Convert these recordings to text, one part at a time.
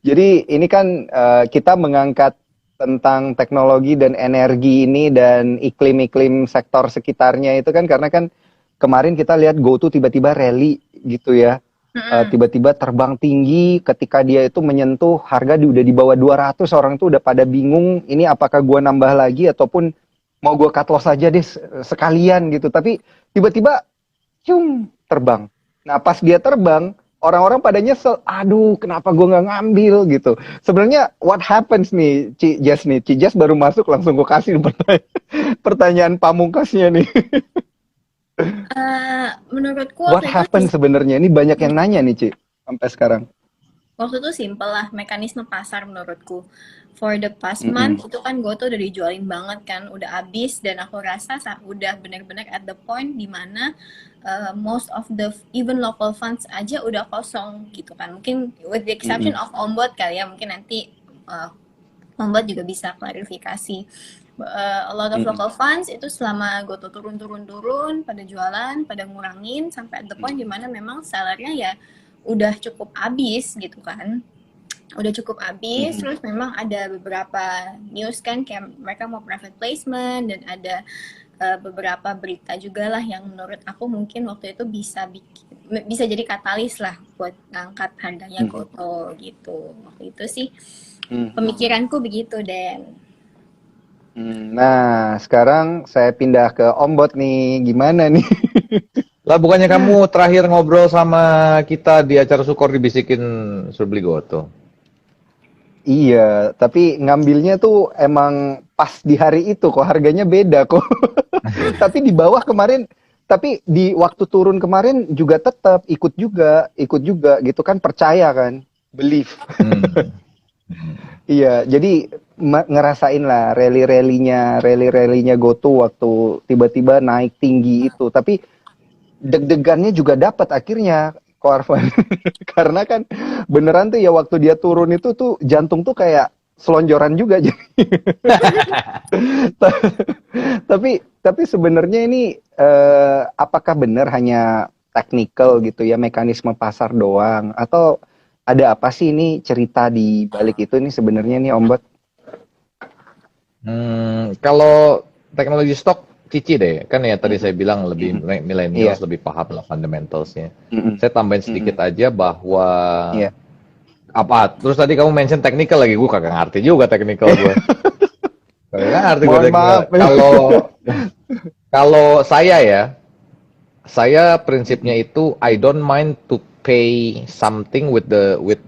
Jadi ini kan kita mengangkat tentang teknologi dan energi ini dan iklim-iklim sektor sekitarnya itu kan karena kan kemarin kita lihat GoTo tiba-tiba rally gitu ya. Mm-mm. Tiba-tiba terbang tinggi ketika dia itu menyentuh harga udah di bawah 200, orang tuh udah pada bingung ini apakah gua nambah lagi ataupun mau gua cut loss aja deh sekalian gitu. Tapi tiba-tiba terbang. Nah, pas dia terbang, orang-orang pada nyesel, aduh kenapa gue nggak ngambil gitu. Sebenarnya what happens nih, Ci Jess baru masuk langsung gue kasih pertanyaan pamungkasnya nih. Menurutku What waktu itu happens sebenarnya? Ini banyak yang nanya nih, Ci, sampai sekarang. waktu itu simple lah mekanisme pasar menurutku. For the past Mm-mm. month itu kan gue tuh udah dijualin banget kan, udah habis dan aku rasa udah benar-benar at the point dimana most of the even local funds aja udah kosong gitu kan. Mungkin with the exception Mm-mm. of Ombud kali ya, mungkin nanti uh, Ombud juga bisa klarifikasi. A lot of Mm-mm. local funds itu selama gue tuh turun-turun-turun pada jualan, pada ngurangin sampai at the point dimana memang sellernya ya udah cukup habis gitu kan, udah cukup habis. Mm-mm. Terus memang ada beberapa news kan kayak mereka mau private placement dan ada beberapa berita juga lah yang menurut aku mungkin waktu itu bisa jadi katalis lah buat ngangkat harganya Mm-mm. Goto gitu. Waktu itu sih Mm-mm. pemikiranku begitu Den. Nah, sekarang saya pindah ke Ombot nih. Gimana nih? Lah bukannya kamu terakhir ngobrol sama kita di acara Sukor dibisikin suruh beli Goto? Iya, tapi ngambilnya tuh emang pas di hari itu kok harganya beda kok. Tapi di bawah kemarin, tapi di waktu turun kemarin juga tetap ikut juga gitu kan percaya kan, believe. Hmm. Iya, jadi ngerasain lah rally-rallynya GoTo waktu tiba-tiba naik tinggi itu. Tapi deg-degannya juga dapat akhirnya, Ko Arfan. Karena kan beneran tuh ya waktu dia turun itu tuh jantung tuh kayak selonjoran juga. Tapi sebenarnya ini apakah benar hanya technical gitu ya, mekanisme pasar doang atau ada apa sih ini cerita di balik itu nih sebenarnya nih Om Bot? Kalau teknologi stok Cici deh, kan ya tadi saya bilang lebih Mm-mm. millennials Iya. lebih paham lah fundamentalsnya. Mm-mm. Saya tambahin sedikit Mm-mm. aja bahwa Iya. apa? Terus tadi kamu mention technical lagi, gue kagak ngerti juga technical gue. Kagak ngerti gue Mohon technical. maaf. Kalau kalau saya prinsipnya itu I don't mind to pay something with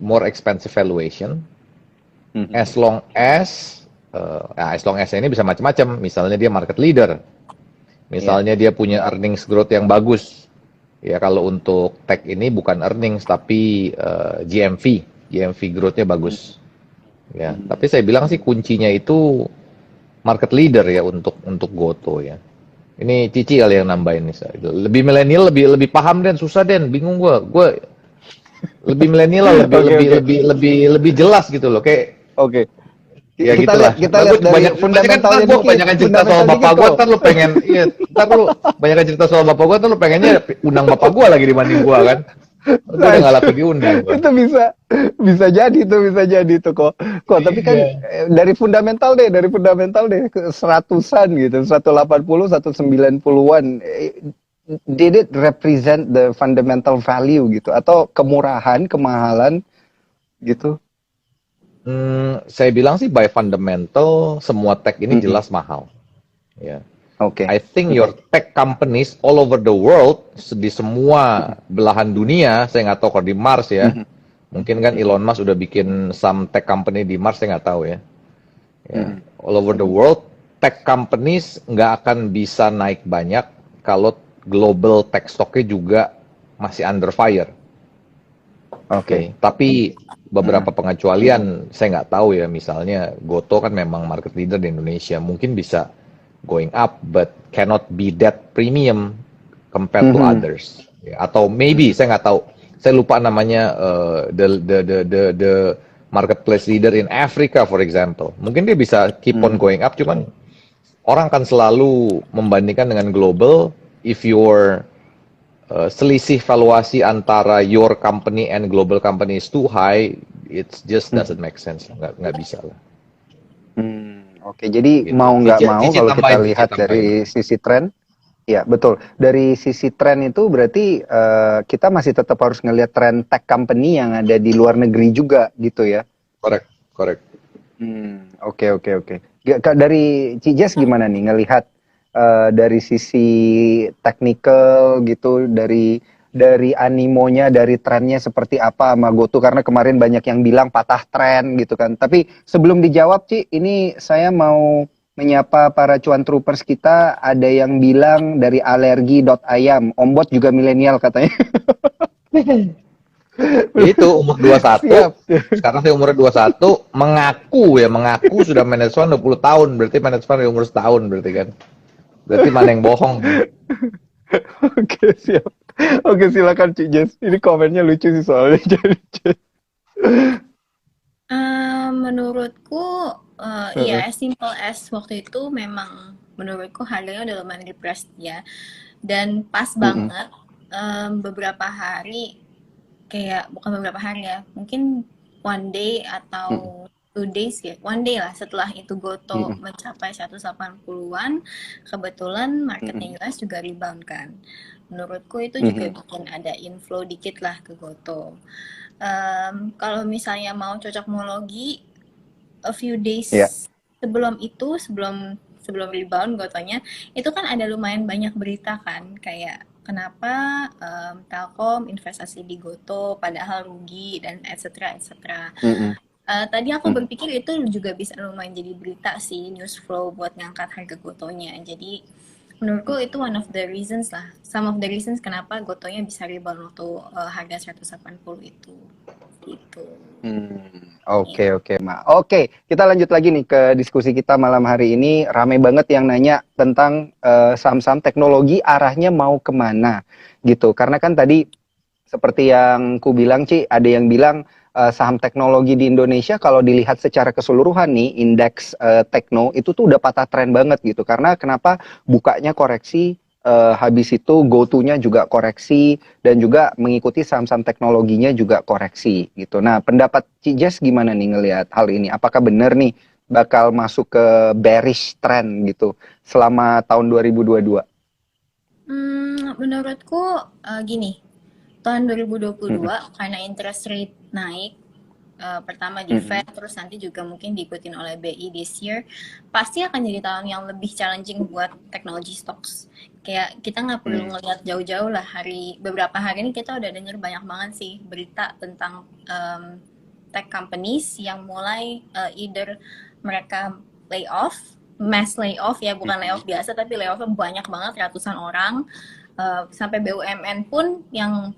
more expensive valuation Mm-mm. as long as ini bisa macam-macam. Misalnya dia market leader, Iya. misalnya dia punya earnings growth yang bagus. Ya kalau untuk tech ini bukan earnings tapi GMV growth-nya bagus. Ya, tapi saya bilang sih kuncinya itu market leader ya untuk Goto ya. Ini Cici kali yang nambahin nih. Lebih milenial, lebih paham Den, susah Den, bingung gua. Gua lebih milenial lah, lebih Oke, lebih oke. lebih lebih lebih jelas gitu loh. Kayak Oke. ya Kita gitulah. lihat kita Lah gue lihat dari banyak kan ntar fundamentalnya gue dikit. kebanyakan cerita soal Fundamental bapak dikit gue, kok. ntar lu pengen, iya, ntar lu banyakan cerita soal bapak gue, ntar lu pengennya undang bapak gue lagi dibanding gue kan. Gue Nah, udah gak laku diundang gue. itu bisa jadi tuh kok. Tapi kan Iya. dari fundamental deh ke seratusan gitu, 180, 190-an. Did it represent the fundamental value gitu atau kemurahan, kemahalan gitu? Saya bilang sih by fundamental semua tech ini Mm-mm. jelas mahal. Ya. Oke. I think your tech companies all over the world di semua belahan dunia, saya nggak tahu kalau di Mars ya. Mm-mm. Mungkin kan Mm-mm. Elon Musk udah bikin some tech company di Mars, saya nggak tahu ya. Ya, Mm-mm. all over the world, tech companies nggak akan bisa naik banyak kalau global tech stocknya juga masih under fire. Oke. Tapi beberapa pengecualian saya nggak tahu ya. Misalnya Goto kan memang market leader di Indonesia, mungkin bisa going up, but cannot be that premium compared to Mhm. others. Ya, atau maybe saya nggak tahu, saya lupa namanya the marketplace leader in Africa for example. Mungkin dia bisa keep on Mhm. going up, cuman orang kan selalu membandingkan dengan global. If your selisih valuasi antara your company and global company is too high, It's just doesn't make sense, nggak bisa lah. Oke, jadi Gitu. mau nggak mau Cici kalau kita tambahin, Cici lihat tambahin. dari sisi tren, ya betul. Dari sisi tren itu berarti kita masih tetap harus ngelihat tren tech company yang ada di luar negeri juga gitu ya. Correct, correct. Oke. Dari Cijes gimana nih ngelihat dari sisi technical gitu, dari animonya, dari trennya seperti apa sama GoTo, karena kemarin banyak yang bilang patah tren gitu kan. Tapi sebelum dijawab Ci, ini saya mau menyapa para cuan troopers kita. Ada yang bilang dari alergi.ayam, Ombot juga milenial katanya. Itu umur 21, Siap. sekarang saya umur 21, mengaku sudah manajemen 20 tahun, berarti manajemen di umur setahun berarti kan. Berarti mana yang bohong? Oke, siap. Oke, silakan Ci Jess. Ini komennya lucu sih soalnya. Jadi, Menurutku, ya as simple as waktu itu memang menurutku harganya udah lumayan depressed ya. Dan pas banget beberapa hari, kayak bukan beberapa hari ya, mungkin one day atau 2 days ya, one day lah setelah itu Goto mencapai 180-an, kebetulan marketnya US juga rebound kan. Menurutku itu juga bikin ada inflow dikit lah ke Goto. Kalau misalnya mau cocokmologi, a few days Ya. sebelum itu, sebelum rebound Gotonya, itu kan ada lumayan banyak berita kan, kayak kenapa Telkom investasi di Goto padahal rugi dan etc. Tadi aku berpikir itu juga bisa lumayan jadi berita sih, news flow buat ngangkat harga Gotonya. Jadi menurutku itu one of the reasons lah, some of the reasons kenapa Gotonya bisa rebound waktu harga 180 itu. Gitu. Oke, Ma. Oke, kita lanjut lagi nih ke diskusi kita malam hari ini. Rame banget yang nanya tentang saham-saham teknologi arahnya mau kemana gitu. Karena kan tadi seperti yang ku bilang, Ci, ada yang bilang saham teknologi di Indonesia kalau dilihat secara keseluruhan nih, indeks tekno itu tuh udah patah tren banget gitu. Karena kenapa? Bukanya koreksi, habis itu GoTo-nya juga koreksi, dan juga mengikuti saham-saham teknologinya juga koreksi gitu. Nah, pendapat Ci Jess gimana nih ngelihat hal ini? Apakah benar nih bakal masuk ke bearish trend gitu selama tahun 2022? Menurutku gini, tahun 2022 karena interest rate naik, pertama di Fed, terus nanti juga mungkin diikutin oleh BI this year, pasti akan jadi tahun yang lebih challenging buat technology stocks. Kayak kita nggak perlu ngeliat jauh-jauh lah, beberapa hari ini kita udah denger banyak banget sih berita tentang tech companies yang mulai either mereka mass layoff ya, bukan layoff biasa tapi layoffnya banyak banget, ratusan orang, sampai BUMN pun yang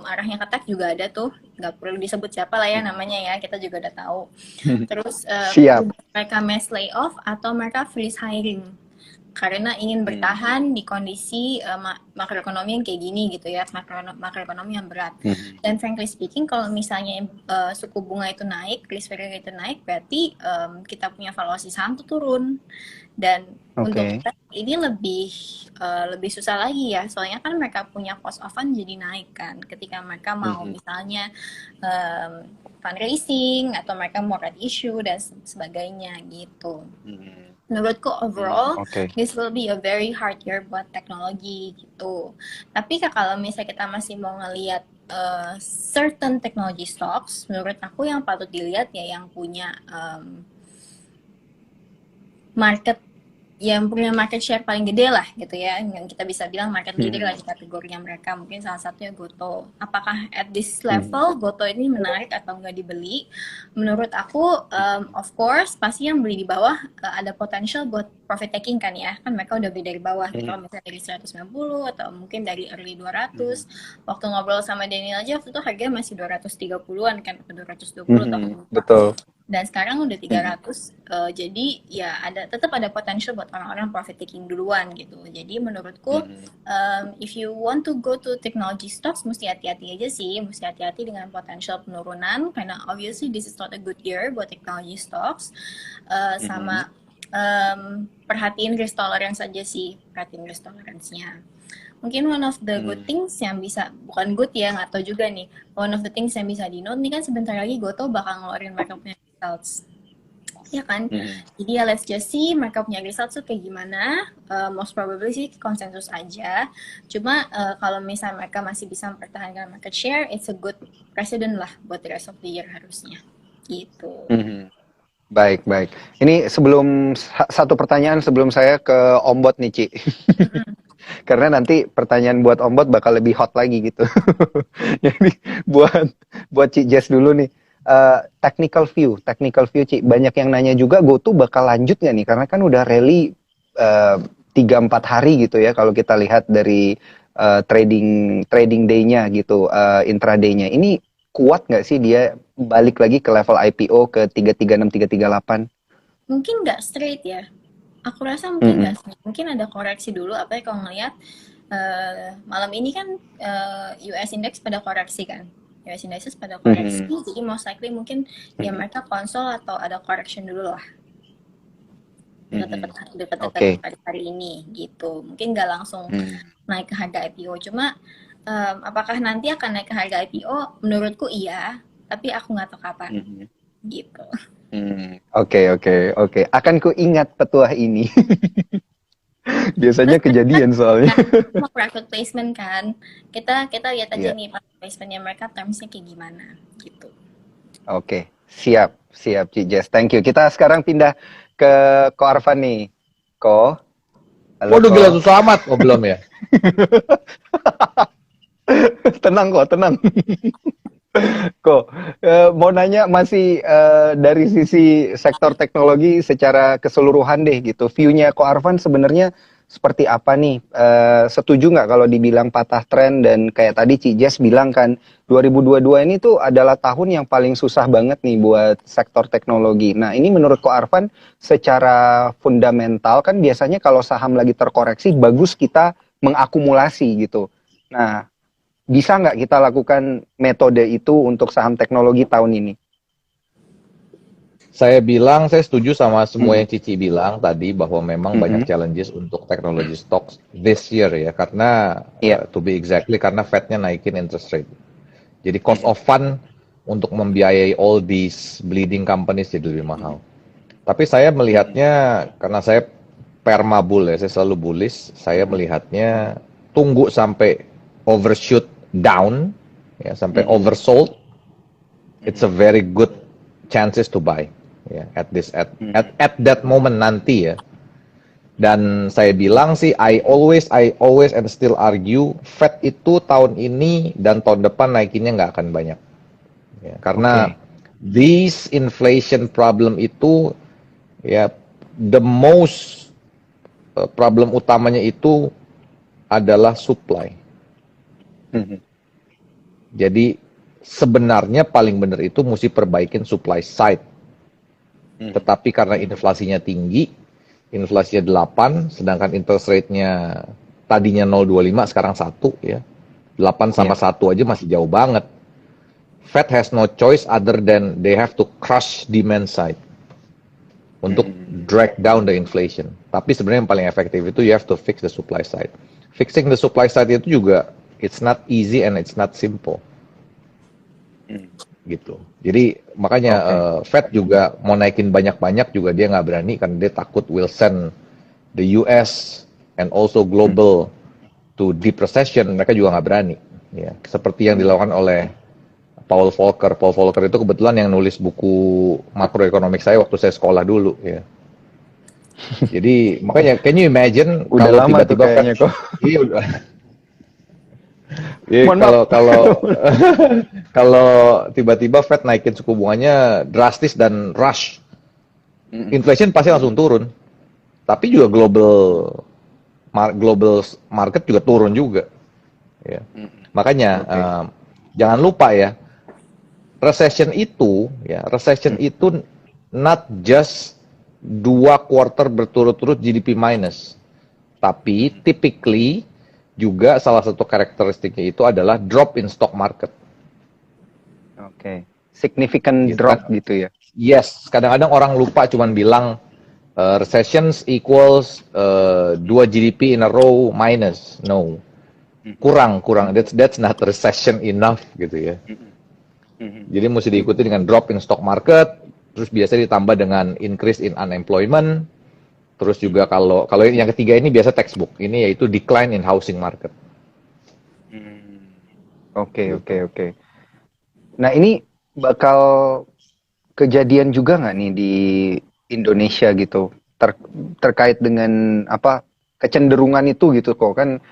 arahnya ke tech juga ada tuh, nggak perlu disebut siapa lah ya namanya ya, kita juga udah tahu. Terus Siap. mereka mass layoff atau mereka freeze hiring karena ingin bertahan di kondisi makroekonomi yang kayak gini gitu ya, makroekonomi yang berat. Dan frankly speaking, kalau misalnya suku bunga itu naik, risk free rate itu naik, berarti kita punya valuasi saham tuh turun. Dan untuk ini lebih susah lagi ya, soalnya kan mereka punya cost of fund jadi naik kan, ketika mereka mau misalnya fundraising atau mereka mau red issue dan sebagainya gitu. Menurutku overall this will be a very hard year buat teknologi gitu. Tapi kalau misalnya kita masih mau ngelihat certain technology stocks, menurut aku yang patut dilihat ya yang punya market share paling gede lah gitu ya, yang kita bisa bilang market leader lah di kategorinya mereka. Mungkin salah satunya Goto. Apakah at this level Goto ini menarik atau nggak dibeli? Menurut aku of course pasti yang beli di bawah ada potential buat profit taking kan ya, kan mereka udah beli dari bawah gitu, misalnya dari 190 atau mungkin dari early 200. Waktu ngobrol sama Daniel aja waktu itu harganya masih 230-an kan, atau 220 atau betul. Dan sekarang udah 300, jadi ya tetap ada potential buat orang-orang profit taking duluan gitu. Jadi menurutku if you want to go to technology stocks, mesti hati-hati aja sih, mesti hati-hati dengan potential penurunan, karena obviously this is not a good year buat technology stocks. Sama perhatiin risk tolerance aja sih, perhatiin risk tolerance-nya. Mungkin one of the good things yang bisa, bukan good ya, nggak tahu juga nih. One of the things yang bisa di note nih kan sebentar lagi Goto bakal ngeluarin mereka punya results. Ya kan? Jadi ya let's just see mereka punya results tuh kayak gimana. Most probably sih konsensus aja. Cuma kalau misalnya mereka masih bisa mempertahankan market share, it's a good precedent lah buat the rest of the year harusnya. Gitu. Baik, baik. Ini sebelum satu pertanyaan sebelum saya ke Om Bot nih, Ci. Karena nanti pertanyaan buat Om Bot bakal lebih hot lagi gitu. Jadi buat Ci Jess dulu nih. Technical view, Ci. Banyak yang nanya juga GoTo bakal lanjut nggak nih? Karena kan udah rally 3-4 hari gitu ya. Kalau kita lihat dari trading day-nya gitu, intraday-nya. Ini kuat nggak sih dia balik lagi ke level IPO ke 336, 338? Mungkin nggak straight ya. Aku rasa mungkin nggak straight. Mungkin ada koreksi dulu. Apa ya kalau ngelihat malam ini kan US Index pada koreksi kan. US Indexes pada koreksi. Jadi most likely mungkin ya mereka konsol atau ada correction dulu lah. Dekat-dekat hari ini gitu. Mungkin nggak langsung naik ke harga IPO. Cuma apakah nanti akan naik ke harga IPO? Menurutku iya, tapi aku nggak tahu kapan. Gitu. Oke. Akan ku ingat petuah ini. Biasanya kejadian soalnya. Mau private placement kan, kita lihat aja nih private placementnya mereka termsnya kayak gimana gitu. Oke, siap Ci Jess, thank you. Kita sekarang pindah ke Ko Arfan nih. Ko, halo. Waduh, gila susah amat. Oh, belum ya? Tenang Ko, mau nanya masih dari sisi sektor teknologi secara keseluruhan deh gitu. View-nya Ko Arfan sebenarnya seperti apa nih? Setuju nggak kalau dibilang patah tren dan kayak tadi Ci Jess bilang kan 2022 ini tuh adalah tahun yang paling susah banget nih buat sektor teknologi. Nah ini menurut Ko Arfan secara fundamental kan biasanya kalau saham lagi terkoreksi bagus kita mengakumulasi gitu. Nah bisa nggak kita lakukan metode itu untuk saham teknologi tahun ini? Saya setuju sama semua yang Cici bilang tadi bahwa memang banyak challenges untuk teknologi stocks this year ya, karena to be exactly karena Fed-nya naikin interest rate. Jadi cost of fund untuk membiayai all these bleeding companies jadi lebih mahal. Tapi saya melihatnya karena saya perma bull ya, saya selalu bullish, saya melihatnya tunggu sampai overshoot down ya, sampai oversold, it's a very good chances to buy ya, at that moment nanti ya. Dan saya bilang sih I always and still argue Fed itu tahun ini dan tahun depan naikinnya nggak akan banyak ya, karena this inflation problem itu ya, the most problem utamanya itu adalah supply. Jadi sebenarnya paling benar itu mesti perbaikin supply side. Tetapi karena inflasinya tinggi, inflasinya 8, sedangkan interest rate-nya tadinya 0,25 sekarang 1 ya. 8 sama 1 aja masih jauh banget. Fed has no choice other than they have to crush demand side untuk drag down the inflation. Tapi sebenarnya yang paling efektif itu you have to fix the supply side. Fixing the supply side itu juga it's not easy and it's not simple. Gitu. Jadi makanya Fed juga mau naikin banyak-banyak juga dia nggak berani karena dia takut will send the US and also global to deep recession. Mereka juga nggak berani. Ya, seperti yang dilakukan oleh Paul Volcker. Paul Volcker itu kebetulan yang nulis buku makroekonomik saya waktu saya sekolah dulu. Ya. Jadi makanya, can you imagine udah kalau lama tiba-tiba kayaknya kok. Iya udah. Kalau tiba-tiba Fed naikin suku bunganya drastis dan rush, inflation pasti langsung turun. Tapi juga global market juga turun juga. Ya. Makanya jangan lupa ya, recession itu not just 2 quarter berturut-turut GDP minus, tapi typically juga salah satu karakteristiknya itu adalah drop in stock market. Significant drop gitu ya. Yes, kadang-kadang orang lupa cuman bilang recessions equals 2 GDP in a row minus. No, kurang. That's not recession enough gitu ya. Jadi mesti diikuti dengan drop in stock market, terus biasanya ditambah dengan increase in unemployment, terus juga kalau yang ketiga ini biasa textbook, ini yaitu decline in housing market. Oke. Nah, ini bakal kejadian juga nggak nih di Indonesia gitu terkait dengan apa kecenderungan itu gitu kok kan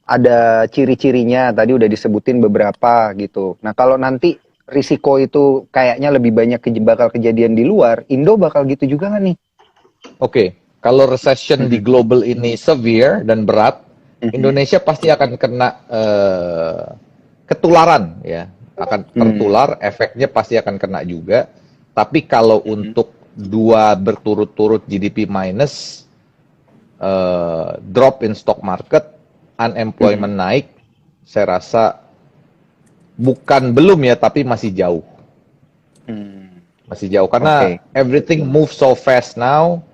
ada ciri-cirinya tadi udah disebutin beberapa gitu. Nah, kalau nanti risiko itu kayaknya lebih banyak bakal kejadian di luar, Indo bakal gitu juga nggak nih? Oke, kalau recession di global ini severe dan berat, Indonesia pasti akan kena ketularan ya, akan tertular, efeknya pasti akan kena juga. Tapi kalau untuk dua berturut-turut GDP minus, drop in stock market, unemployment naik, saya rasa belum ya, tapi masih jauh. Masih jauh karena everything moves so fast now.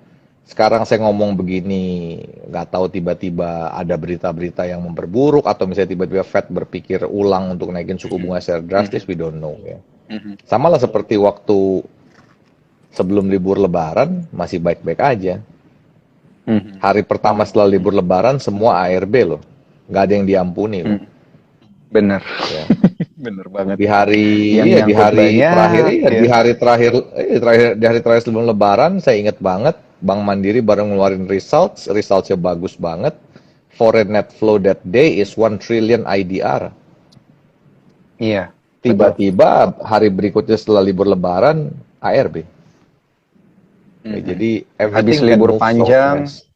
Sekarang saya ngomong begini, nggak tahu tiba-tiba ada berita-berita yang memperburuk atau misalnya tiba-tiba Fed berpikir ulang untuk naikin suku bunga secara drastis, we don't know ya. Sama lah seperti waktu sebelum libur Lebaran masih baik-baik aja. Hari pertama setelah libur Lebaran semua ARB loh, nggak ada yang diampuni loh. Bener, Ya. bener banget. Di hari Yang di hari banyak, terakhir ya. di hari terakhir sebelum Lebaran saya ingat banget Bank Mandiri baru ngeluarin resultsnya bagus banget. Foreign net flow that day is 1 trillion IDR. Iya. Tiba-tiba hari berikutnya setelah libur Lebaran ARB. Ya, jadi Habis everything libur can move so panjang, fast.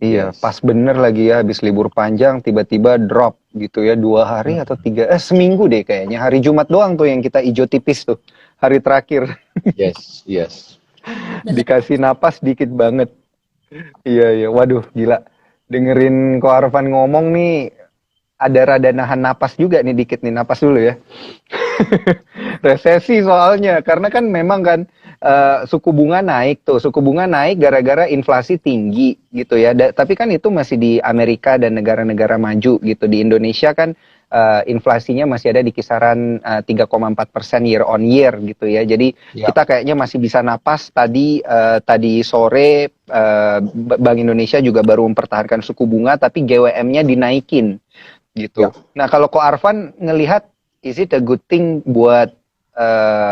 iya, Yes. pas bener lagi ya habis libur panjang tiba-tiba drop gitu ya 2 hari atau 3 seminggu deh kayaknya hari Jumat doang tuh yang kita ijo tipis tuh hari terakhir Yes. dikasih napas dikit banget. Iya, waduh gila dengerin Ko Arfan ngomong nih ada rada nahan napas juga nih dikit nih napas dulu ya. Resesi soalnya karena kan memang kan suku bunga naik gara-gara inflasi tinggi gitu ya. Tapi kan itu masih di Amerika dan negara-negara maju gitu. Di Indonesia kan inflasinya masih ada di kisaran 3,4% year on year gitu ya. Jadi kita kayaknya masih bisa napas. Tadi sore Bank Indonesia juga baru mempertahankan suku bunga tapi GWM-nya dinaikin gitu. Nah, kalau Ko Arfan ngelihat is it a good thing buat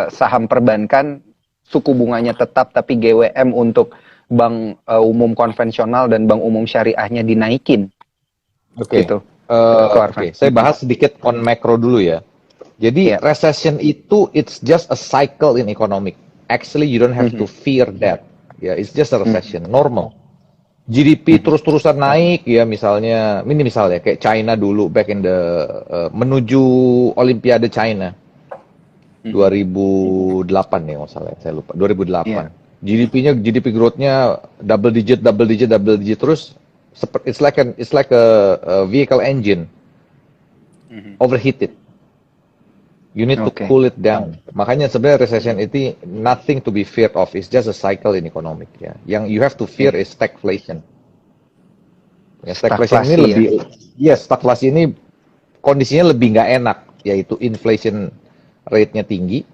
saham perbankan suku bunganya tetap tapi GWM untuk bank umum konvensional dan bank umum syariahnya dinaikin? Gitu. Oke, saya bahas sedikit on macro dulu ya. Jadi recession itu it's just a cycle in economic. Actually you don't have to fear that. Ya, it's just a recession, normal. GDP terus-terusan naik ya misalnya kayak China dulu back in the menuju Olimpiade China 2008 ya nggak salah saya lupa 2008 GDP growth-nya double digit terus it's like a vehicle engine overheated. You need to cool it down. Makanya sebenarnya recession itu nothing to be feared of. It's just a cycle in economic ya. Yang you have to fear is stagflation. Ya, stagflation ini lebih, stagflasi ini kondisinya lebih nggak enak, yaitu inflation rate-nya tinggi,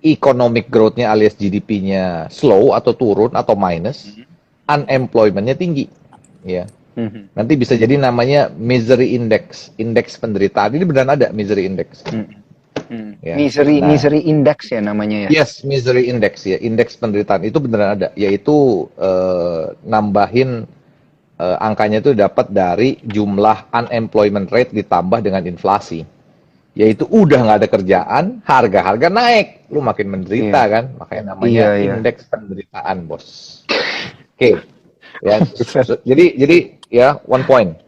economic growth-nya alias GDP-nya slow atau turun atau minus, unemployment-nya tinggi. Ya. Nanti bisa jadi namanya misery index, indeks penderitaan. Ini beneran ada misery index. Ya. Misery index ya namanya ya. Yes, misery index ya, indeks penderitaan itu beneran ada, yaitu nambahin angkanya itu dapat dari jumlah unemployment rate ditambah dengan inflasi. Yaitu udah nggak ada kerjaan, harga-harga naik, lu makin menderita kan, makanya namanya indeks penderitaan, bos. Oke. Ya, jadi ya one point.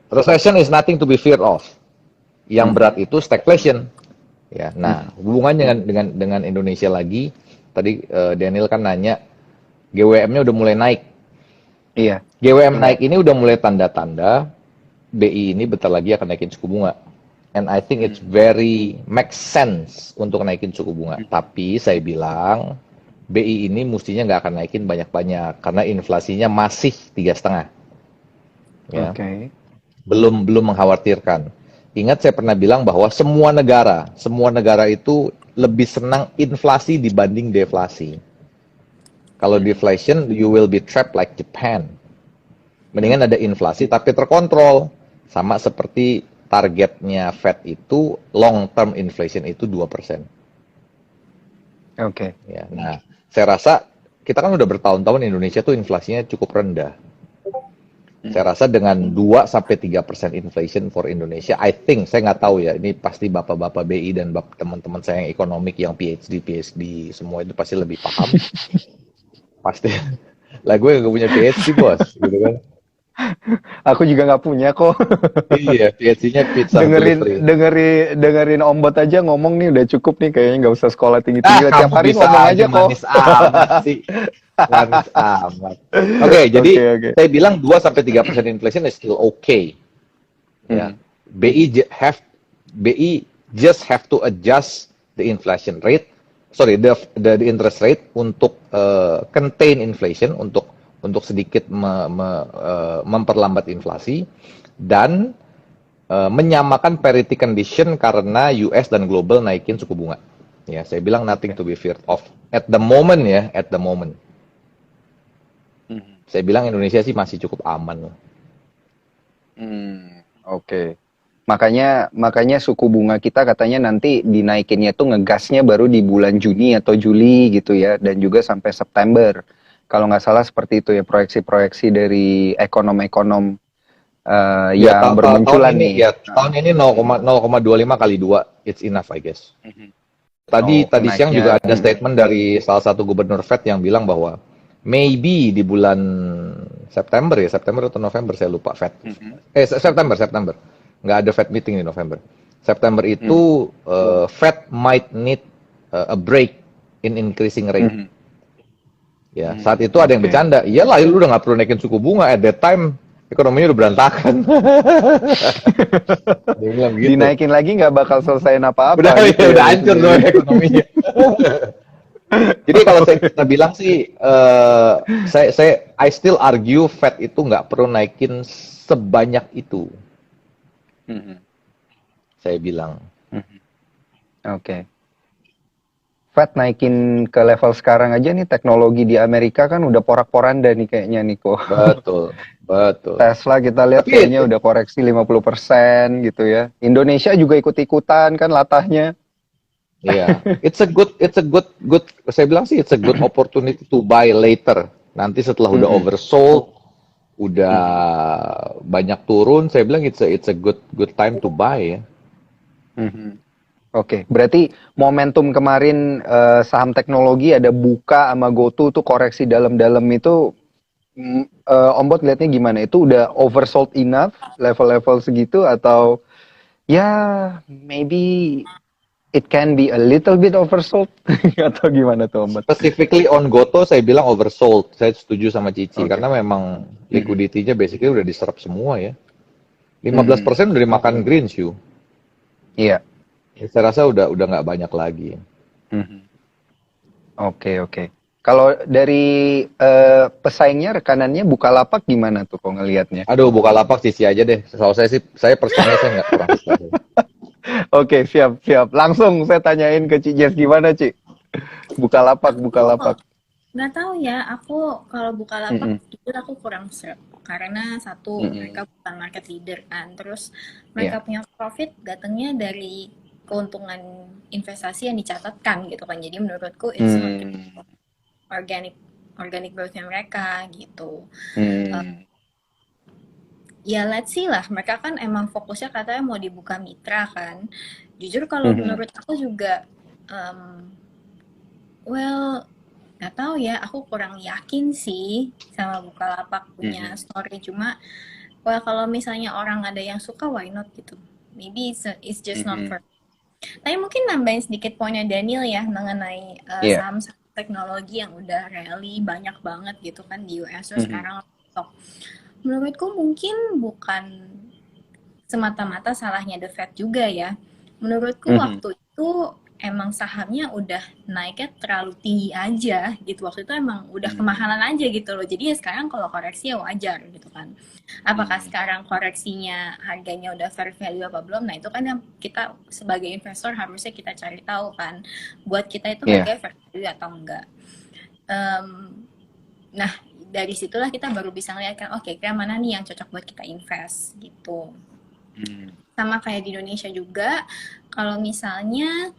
Recession is nothing to be feared of. Yang berat itu stagflation. Ya, nah hubungannya dengan Indonesia lagi. Tadi Daniel kan nanya, GWM-nya udah mulai naik. Iya. GWM naik ini udah mulai tanda-tanda BI ini bentar lagi akan naikin suku bunga. And I think it's very make sense untuk naikin suku bunga. Tapi saya bilang BI ini mestinya nggak akan naikin banyak-banyak karena inflasinya masih 3,5. Ya. belum mengkhawatirkan. Ingat saya pernah bilang bahwa semua negara itu lebih senang inflasi dibanding deflasi. Kalau deflation, you will be trapped like Japan. Mendingan ada inflasi tapi terkontrol. Sama seperti targetnya Fed itu long term inflation itu 2%. Oke. Ya, nah, saya rasa kita kan udah bertahun-tahun Indonesia tuh inflasinya cukup rendah. Saya rasa dengan 2-3% inflation for Indonesia, I think, saya nggak tahu ya, ini pasti bapak-bapak BI dan teman-teman saya yang ekonomik, yang PhD semua itu pasti lebih paham. Pasti. Lah gue nggak punya PhD bos, gitu kan. Aku juga nggak punya kok. Iya, PhD-nya pizza delivery. dengerin Ombot aja ngomong nih udah cukup nih, kayaknya nggak usah sekolah tinggi-tinggi. Tiap Kamu hari bisa ngomong aja aja kok. manis amat sih. Manis amat. Oke, jadi Oke. saya bilang 2-3% inflation is still okay. Ya. BI just have to adjust the inflation rate, the interest rate untuk contain inflation, untuk sedikit memperlambat inflasi dan menyamakan parity condition karena US dan global naikin suku bunga. Ya, saya bilang nothing to be feared of at the moment ya, at the moment. Saya bilang Indonesia sih masih cukup aman. Oke. Makanya suku bunga kita katanya nanti dinaikinnya tuh ngegasnya baru di bulan Juni atau Juli gitu ya, dan juga sampai September. Kalau nggak salah seperti itu ya proyeksi-proyeksi dari ekonom-ekonom yang bermunculan tahun ini, nih. ya, tahun ini 0,25 kali 2, it's enough I guess. Tadi siang juga ada statement dari salah satu gubernur Fed yang bilang bahwa maybe di bulan September atau November saya lupa Fed. September. Nggak ada Fed meeting di November. September itu Fed might need a break in increasing rate. Ya, saat itu ada yang bercanda, iyalah lu udah nggak perlu naikin suku bunga, at that time ekonominya udah berantakan. Dia bilang gitu. Dinaikin lagi nggak bakal selesai apa-apa. Udah hancur dong ekonominya. Jadi kalau kita bilang sih, I still argue Fed itu nggak perlu naikin sebanyak itu. Saya bilang. Oke. Fed naikin ke level sekarang aja nih, teknologi di Amerika kan udah porak-poranda nih kayaknya nih kok. Betul. Tesla kita lihat kayaknya udah koreksi 50% gitu ya. Indonesia juga ikut-ikutan kan latahnya. Iya, it's a good. Saya bilang sih it's a good opportunity to buy later. Nanti setelah udah oversold, udah banyak turun, saya bilang it's a good time to buy ya. Oke, berarti momentum kemarin saham teknologi ada Buka sama GoTo tuh koreksi dalam-dalam itu, Ombot lihatnya gimana? Itu udah oversold enough level-level segitu atau ya maybe it can be a little bit oversold atau gimana tuh Ombot? Specifically on GoTo saya bilang oversold. Saya setuju sama Cici karena memang liquidity-nya basically udah diserap semua ya. 15% udah dimakan green shoe. Iya. Saya rasa udah nggak banyak lagi. Oke. Kalau dari pesaingnya, rekanannya Bukalapak gimana tuh kok ngelihatnya? Aduh, Bukalapak Cici aja deh. Soal saya personalnya saya nggak kurang suka. Oke, siap. Langsung saya tanyain ke Ci Jess gimana, Ci? Bukalapak. Nggak tahu ya, aku kalau Bukalapak jujur aku kurang serap. Karena satu, mereka bukan market leader kan. Terus mereka punya profit datangnya dari keuntungan investasi yang dicatatkan gitu kan. Jadi menurutku it's not organic growth-nya mereka gitu. Ya let's see lah, mereka kan emang fokusnya katanya mau dibuka mitra kan. Jujur kalau menurut aku juga nggak tahu ya, aku kurang yakin sih sama Bukalapak punya story. Cuma kalau misalnya orang ada yang suka, why not gitu. Maybe it's just not for. Tapi mungkin nambahin sedikit poinnya Daniel ya mengenai saham teknologi yang udah rally banyak banget gitu kan di US sekarang. Menurutku mungkin bukan semata-mata salahnya The Fed juga ya. Menurutku waktu itu emang sahamnya udah naiknya terlalu tinggi aja gitu. Waktu itu emang udah kemahalan aja gitu loh. Jadi ya sekarang kalau koreksi ya wajar gitu kan. Apakah sekarang koreksinya harganya udah fair value apa belum? Nah itu kan yang kita sebagai investor harusnya kita cari tahu kan. Buat kita itu Iya. harganya fair value atau enggak. Nah dari situlah kita baru bisa ngeliat kan, oke, kira mana nih yang cocok buat kita invest gitu. Sama kayak di Indonesia juga, kalau misalnya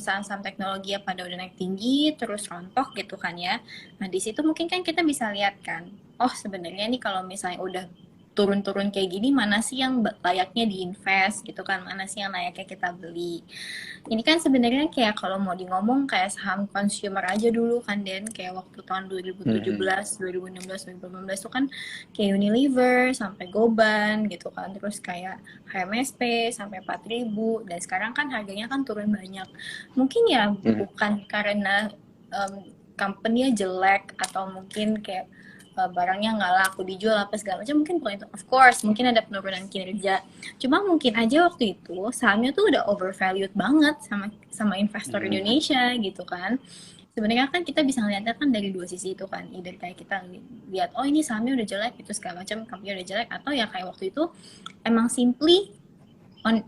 saham-saham teknologi yang pada udah naik tinggi terus rontok gitu kan ya. Nah di situ mungkin kan kita bisa lihat kan, oh sebenarnya nih kalau misalnya udah turun-turun kayak gini, mana sih yang layaknya diinvest gitu kan, mana sih yang layaknya kita beli. Ini kan sebenarnya kayak kalau mau di ngomong kayak saham consumer aja dulu kan, Den, kayak waktu tahun 2017, 2016, 2018 itu kan kayak Unilever sampai Goban gitu kan, terus kayak HMSP sampai 4.000, dan sekarang kan harganya kan turun banyak. Mungkin ya bukan karena company-nya jelek atau mungkin kayak barangnya nggak laku dijual apa segala macam, mungkin bukan itu, of course mungkin ada penurunan kinerja, cuma mungkin aja waktu itu sahamnya tuh udah overvalued banget sama investor Indonesia gitu kan. Sebenarnya kan kita bisa ngeliatnya kan dari dua sisi itu kan, either kayak kita lihat oh ini sahamnya udah jelek itu segala macam, company udah jelek, atau ya kayak waktu itu emang simply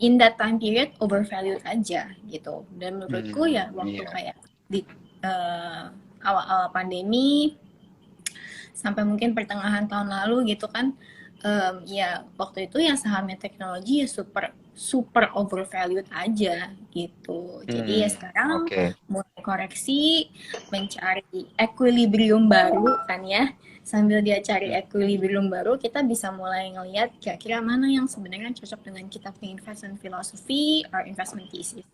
in that time period overvalued aja gitu. Dan menurutku ya waktu kayak di awal-awal pandemi sampai mungkin pertengahan tahun lalu gitu kan, ya waktu itu ya sahamnya teknologi ya super overvalued aja gitu. Jadi ya sekarang mulai koreksi, mencari equilibrium baru kan ya. Sambil dia cari equilibrium baru, kita bisa mulai ngelihat kira-kira mana yang sebenarnya cocok dengan kita punya investment philosophy or investment thesis.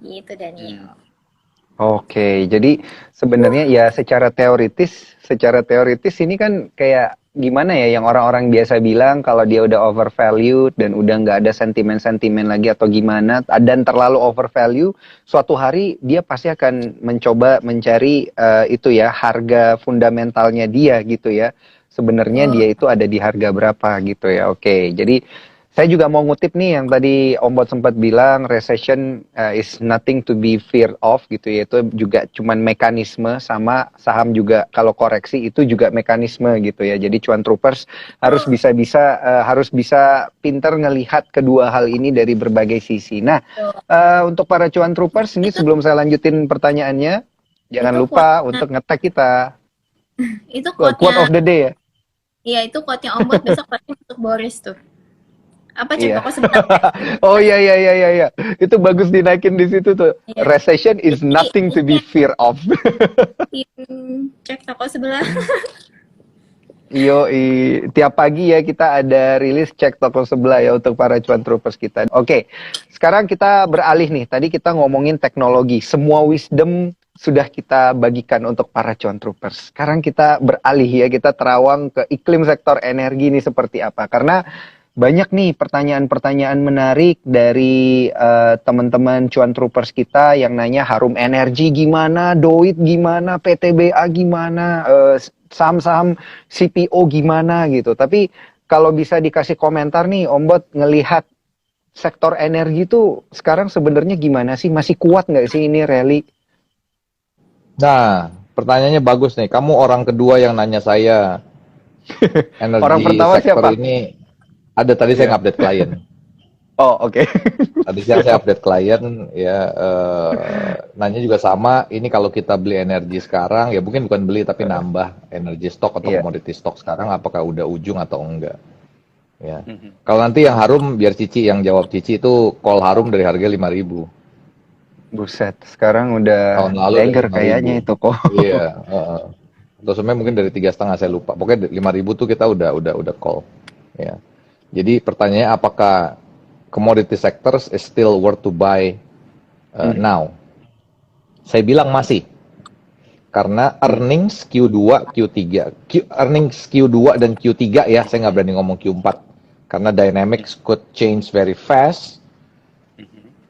Gitu Daniel. Oke, jadi sebenarnya ya secara teoritis ini kan kayak gimana ya, yang orang-orang biasa bilang kalau dia udah overvalued dan udah nggak ada sentimen-sentimen lagi atau gimana, dan terlalu overvalue, suatu hari dia pasti akan mencoba mencari itu ya, harga fundamentalnya dia gitu ya. Sebenarnya dia itu ada di harga berapa gitu ya. Oke, jadi saya juga mau ngutip nih yang tadi Om Bot sempat bilang, recession is nothing to be feared of gitu ya. Itu juga cuman mekanisme, sama saham juga kalau koreksi itu juga mekanisme gitu ya. Jadi cuan troopers harus bisa pinter ngelihat kedua hal ini dari berbagai sisi. Nah, untuk para cuan troopers ini, sebelum saya lanjutin pertanyaannya, jangan lupa untuk nge-tag kita. Itu Quote of the day ya. Iya, itu quote-nya Om Bot besok pasti untuk Boris tuh. Apa cek toko sebelah? Oh iya. Itu bagus dinaikin di situ tuh. Recession is nothing to be fear of. Cek toko sebelah. Tiap pagi ya kita ada rilis cek toko sebelah ya untuk para cuan troopers kita. Oke, sekarang kita beralih nih. Tadi kita ngomongin teknologi. Semua wisdom sudah kita bagikan untuk para cuan troopers. Sekarang kita beralih ya, kita terawang ke iklim sektor energi ini seperti apa. Karena banyak nih pertanyaan-pertanyaan menarik dari teman-teman cuan troopers kita yang nanya Harum Energi gimana, Doit gimana, PTBA gimana, saham-saham CPO gimana gitu. Tapi kalau bisa dikasih komentar nih, Om Bot, ngelihat sektor energi tuh sekarang sebenarnya gimana sih? Masih kuat nggak sih ini rally? Nah, pertanyaannya bagus nih. Kamu orang kedua yang nanya saya energi Orang pertama sektor siapa? ini. Ada, tadi saya update klien. Oh, oke. Tadi siang saya update klien, ya, nanya juga sama. Ini kalau kita beli energi sekarang, ya mungkin bukan beli tapi nambah energi stok atau komoditi stok sekarang, apakah udah ujung atau enggak? Ya. Kalau nanti yang Harum, biar Cici yang jawab. Cici itu call Harum dari harga 5.000. Buset, sekarang udah Tahun lalu dagger kayaknya itu kok. Iya. Atau sebenarnya mungkin dari 3,5, saya lupa. Pokoknya 5.000 tuh kita udah call. Ya. Jadi pertanyaannya, apakah commodity sectors is still worth to buy now? Saya bilang masih. Karena earnings Q2, Q3, earnings Q2 dan Q3 ya, saya nggak berani ngomong Q4. Karena dynamics could change very fast.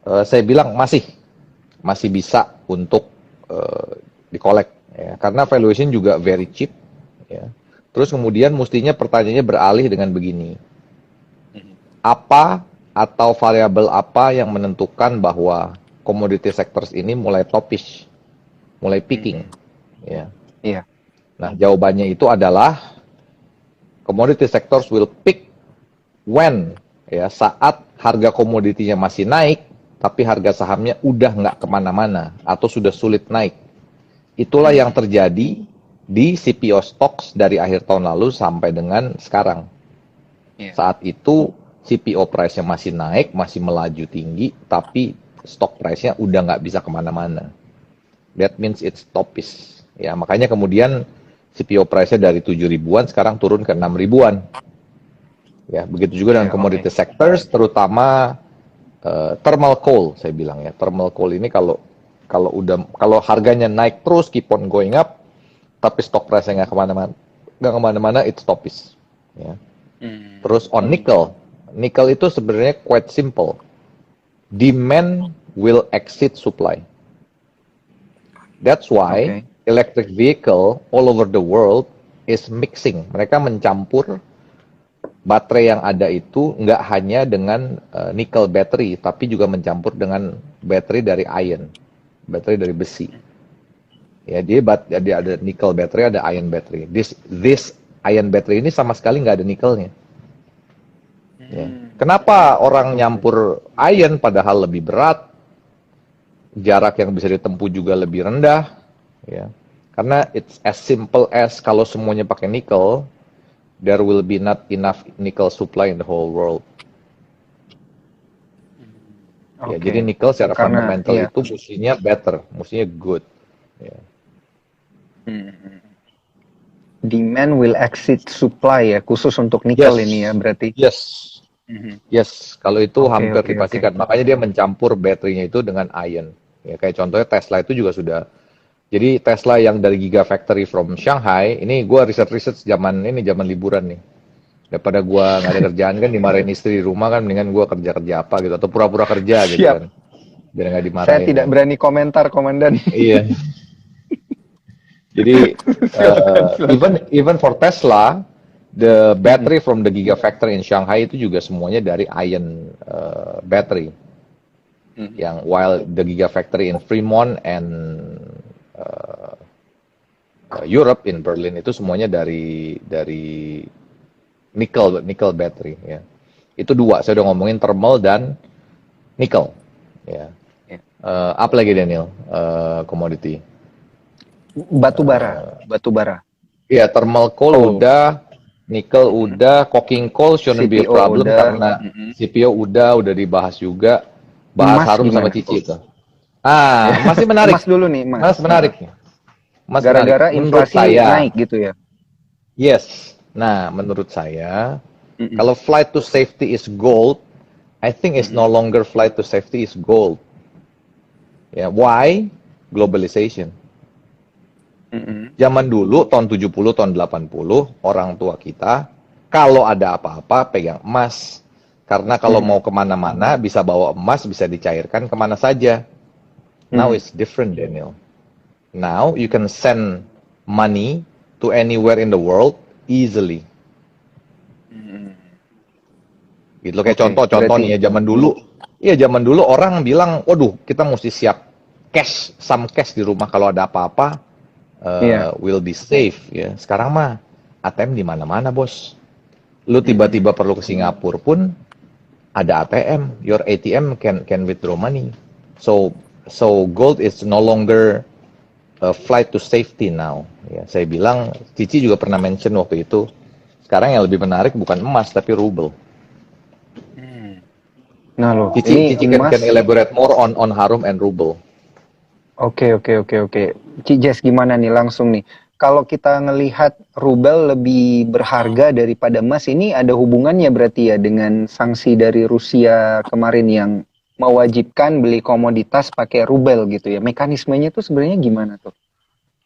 Saya bilang masih bisa untuk di-collect. Ya. Karena valuation juga very cheap. Ya. Terus kemudian mestinya pertanyaannya beralih dengan begini. Apa atau variabel apa yang menentukan bahwa commodity sectors ini mulai topish, mulai peaking, ya. Iya. Nah, jawabannya itu adalah commodity sectors will peak when, ya, saat harga komoditinya masih naik, tapi harga sahamnya udah nggak kemana-mana atau sudah sulit naik. Itulah yang terjadi di CPO stocks dari akhir tahun lalu sampai dengan sekarang. Iya. Saat itu CPO price-nya masih naik, masih melaju tinggi, tapi stock price-nya udah nggak bisa kemana-mana. That means it's topish. Ya, makanya kemudian CPO price-nya dari 7 ribuan sekarang turun ke 6 ribuan. Ya, begitu juga dengan commodity sectors, terutama thermal coal, saya bilang ya. Thermal coal ini kalau harganya naik terus, keep on going up, tapi stock price-nya nggak kemana-mana, it's topish. Ya. Terus on nickel itu sebenarnya quite simple. Demand will exceed supply. That's why electric vehicle all over the world is mixing. Mereka mencampur baterai yang ada itu nggak hanya dengan nickel battery, tapi juga mencampur dengan baterai dari iron, baterai dari besi. Ya, dia ada nickel battery, ada iron battery. This iron battery ini sama sekali nggak ada nikelnya. Ya. Kenapa orang nyampur iron padahal lebih berat, jarak yang bisa ditempuh juga lebih rendah? Ya. Karena it's as simple as kalau semuanya pakai nickel, there will be not enough nickel supply in the whole world. Ya, jadi nickel secara fundamental itu mustinya better, mustinya good. Ya. Demand will exceed supply ya, khusus untuk nikel ini ya berarti. Yes, kalau itu hampir dipastikan. Makanya dia mencampur baterainya itu dengan iron. Ya, kayak contohnya Tesla itu juga sudah. Jadi Tesla yang dari Gigafactory from Shanghai, ini gue riset zaman liburan nih. Daripada gue nggak ada kerjaan kan, dimarahin istri di rumah kan, mendingan gue kerja apa gitu, atau pura-pura kerja gitu kan. Biar nggak dimarahin. Saya tidak berani komentar, Komandan. Iya. Jadi even for Tesla, the battery from the Gigafactory in Shanghai itu juga semuanya dari iron battery. Yang while the Gigafactory in Fremont and Europe in Berlin itu semuanya dari nickel battery ya. Itu dua, saya udah ngomongin thermal dan nickel ya. Apa lagi Daniel? Commodity. Batu bara. Iya, thermal coal udah, nickel udah, coking coal shouldn't be a problem udah, karena CPO udah dibahas juga. Bahas Harum sama Cici itu. Masih menarik. Mas dulu nih, Mas. Mas menarik. Mas gara-gara inflasi naik gitu ya. Yes. Nah, menurut saya kalau flight to safety is gold, I think it's no longer flight to safety is gold. Ya, why? Globalization. Zaman dulu tahun 70, tahun 80, orang tua kita kalau ada apa-apa pegang emas. Karena kalau mau kemana-mana bisa bawa emas, bisa dicairkan kemana saja. Now it's different, Daniel. Now you can send money to anywhere in the world easily. Gitu kayak contoh nih ya, zaman dulu orang bilang, waduh kita mesti siap cash, some cash di rumah kalau ada apa-apa. Will be safe ya. Sekarang mah ATM di mana-mana, Bos. Lu tiba-tiba perlu ke Singapura pun ada ATM. Your ATM can withdraw money. So gold is no longer a flight to safety now. Ya, saya bilang Cici juga pernah mention waktu itu. Sekarang yang lebih menarik bukan emas tapi ruble. Nah, loh, Cici can elaborate more on Harum and ruble. Oke. Ci Jess gimana nih langsung nih? Kalau kita ngelihat rubel lebih berharga daripada emas, ini ada hubungannya berarti ya dengan sanksi dari Rusia kemarin yang mewajibkan beli komoditas pakai rubel gitu ya. Mekanismenya tuh sebenarnya gimana tuh?